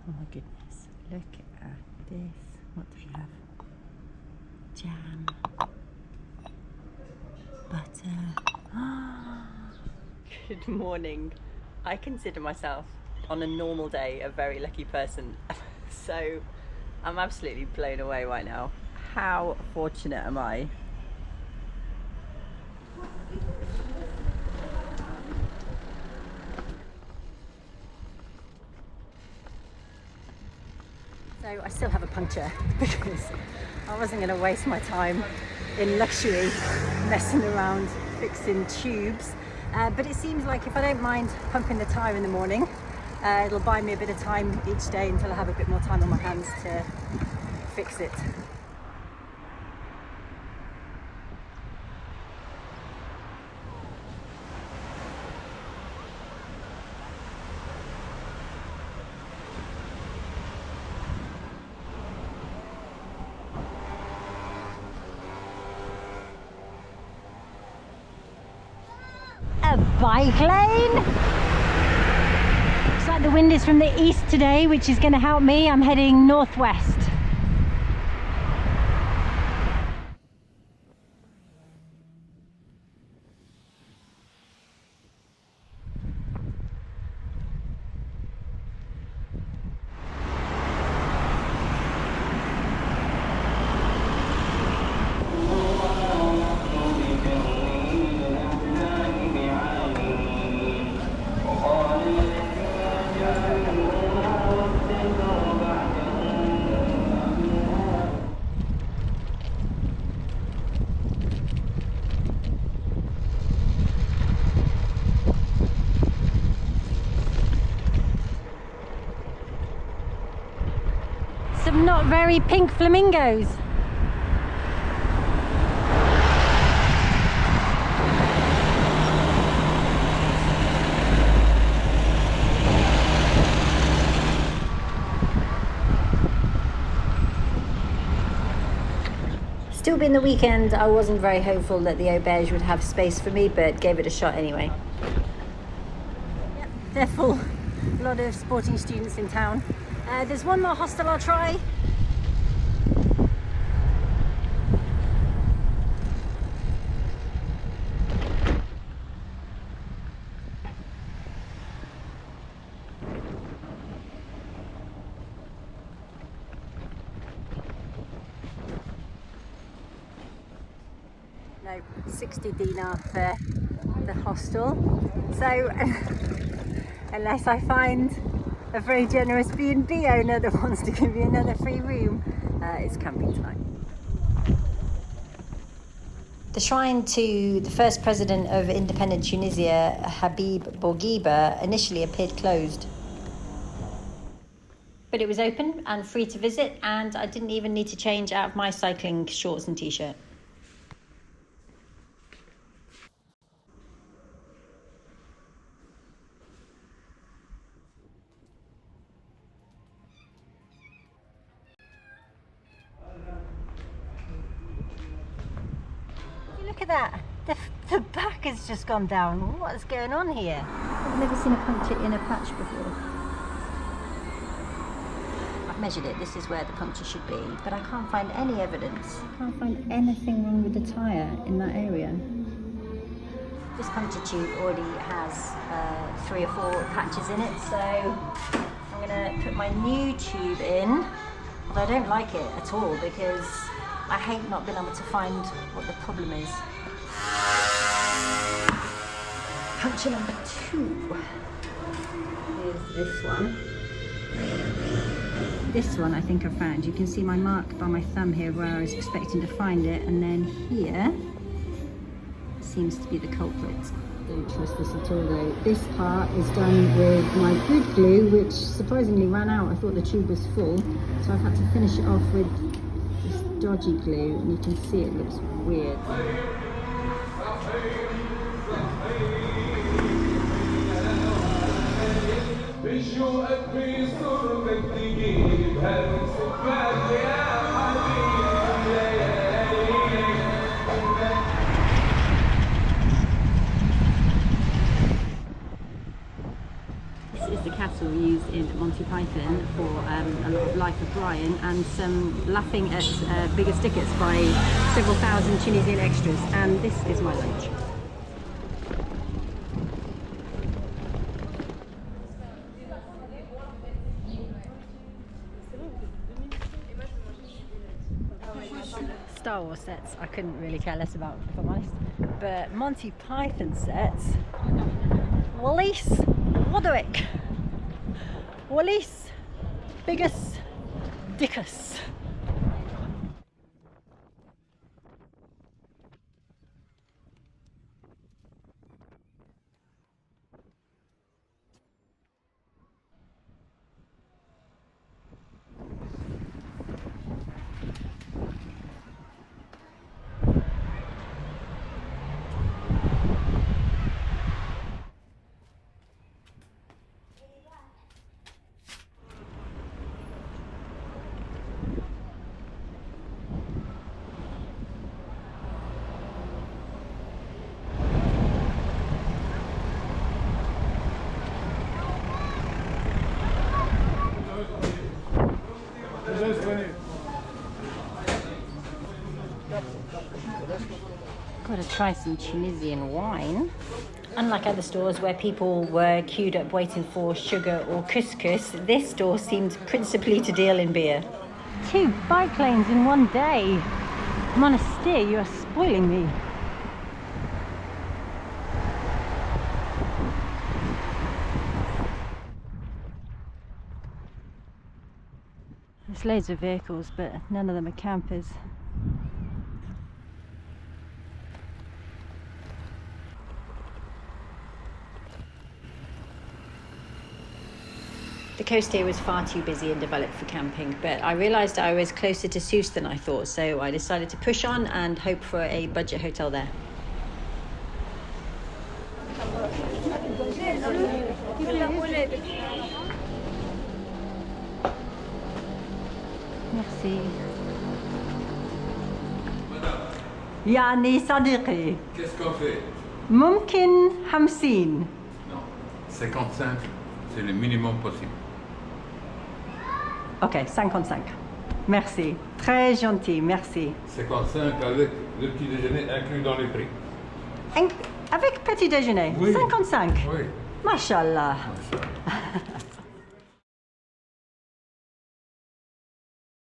Oh my goodness, look at this. What do we have? Jam, butter. Good morning. I consider myself on a normal day a very lucky person. So I'm absolutely blown away right now. How fortunate am I? So I still have a puncture because I wasn't going to waste my time in luxury messing around fixing tubes. But it seems like if I don't mind pumping the tyre in the morning, it'll buy me a bit of time each day until I have a bit more time on my hands to fix it. A bike lane? Looks like the wind is from the east today, which is going to help me. I'm heading northwest. Some not very pink flamingos. Still being the weekend, I wasn't very hopeful that the auberge would have space for me, but gave it a shot anyway. Yep, they're full. A lot of sporting students in town. There's one more hostel I'll try. No, 60 dinar for the hostel. So unless I find a very generous B&B owner that wants to give me another free room, it's camping tonight. The shrine to the first president of independent Tunisia, Habib Bourguiba, initially appeared closed. But it was open and free to visit, and I didn't even need to change out of my cycling shorts and t-shirt. Look at that, the back has just gone down. What's going on here? I've never seen a puncture in a patch before. I've measured it, this is where the puncture should be, but I can't find any evidence. I can't find anything wrong with the tyre in that area. This puncture tube already has 3 or 4 patches in it, so I'm going to put my new tube in, although I don't like it at all because I hate not being able to find what the problem is. Puncture number 2 is this one. This one I think I found. You can see my mark by my thumb here where I was expecting to find it, and then here seems to be the culprit. Don't trust this at all though. This part is done with my good glue, which surprisingly ran out. I thought the tube was full, so I've had to finish it off with this dodgy glue, and you can see it looks weird. This is the castle we used in Monty Python for a lot of Life of Brian, and some laughing at biggest tickets by several thousand Tunisian extras, and this is my lunch. Star Wars sets I couldn't really care less about, if I'm honest, but Monty Python sets, Wallace, Roderick, Wallace, Biggest, Dickus. Gotta try some Tunisian wine. Unlike other stores where people were queued up waiting for sugar or couscous, this store seemed principally to deal in beer. 2 bike lanes in one day. Monastir, you are spoiling me. There's loads of vehicles, but none of them are campers. The coast here was far too busy and developed for camping, but I realised I was closer to Sousse than I thought, so I decided to push on and hope for a budget hotel there. Merci. يعني صديقي. Qu'est-ce qu'on fait? ممكن 50. Non, 55, c'est le minimum possible. Ok, 55. Merci. Très gentil, merci. 55 avec le petit déjeuner inclus dans les prix. Avec petit déjeuner, Oui. 55. Oui. Mashallah. Machallah.